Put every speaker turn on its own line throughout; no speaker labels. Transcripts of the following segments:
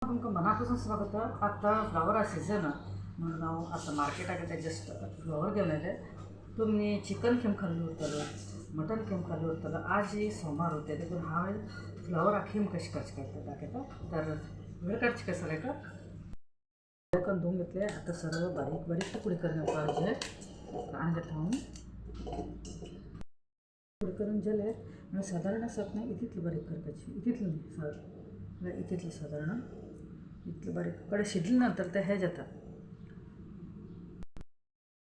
तुमकां मनापासून स्वागत. आता फ्लावरा सीझन म्हणून हांव आतां मार्केटाक येता जस्ट फ्लावर घेवन येले. तुमी चिकन केम खाल्लें उरतलो, मटन केम खाल्लें उरतलो. आज ही सोमार होते देखून हांवें फ्लावरा केम कशें करचें करता दाखयता. तर वेळ काडची काय सगळ्याक करून धुवून घेतले. आता सर्व बारीक बारीक तुकडे करून पाहिजे. आणि घेता हांव तुकडे करून गेले म्हणजे साधारण आसात ना इतली बारीक करपाची. इतली न्ही इतली साधारण इतली बारीक कडे शिजले नंतर ते हे जाता.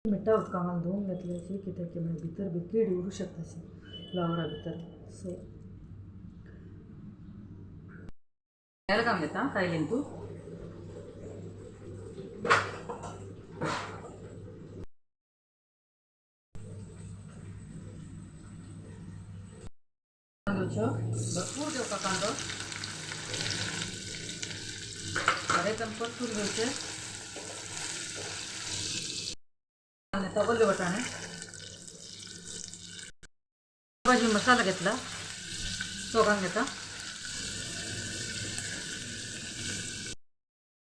मिठा उदकान धुवून घेतले अशी कित्याक की मागीर भितर बी कीड उरूं शकता अशी फ्लावरा भितर. सो हेर काम घेता कायलीन तूं भरपूर घेवपा कांदो बरें परतून घेवचे. तगोले वटाणे भाजी मसाला घेतला तो घालून घेता.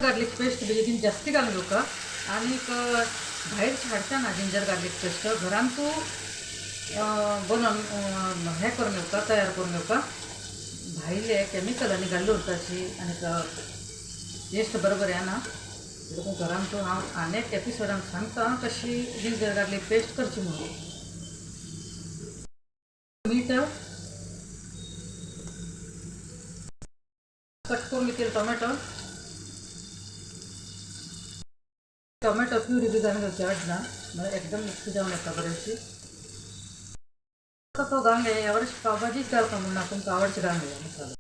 गार्लिक पेस्ट बेगीन जास्ती घालून घेवका. आनी भायर हाडटा ना जिंजर गार्लिक पेस्ट घरान तूं बनवून हे करून घेवका तयार करून घेवका. भायले कॅमिकलांनी घाल्ली उरता अशी आनी टेस्ट बरोबर येना. देखून घरान तूं हांव आनेक एपिसोडान सांगता कशी जिंजर गार्लिक पेस्ट करची म्हणून. मीठ कट करून घेतलेले टोमॅटो प्युरी बी घालून घेवची अर्दां म्हणजे एकदम मिक्स जावन येता बरेंशी. तो घालून घे. ह्या वर्षी पावभाजीच घालता म्हणून तुमकां आवडची घालून घे मसालो.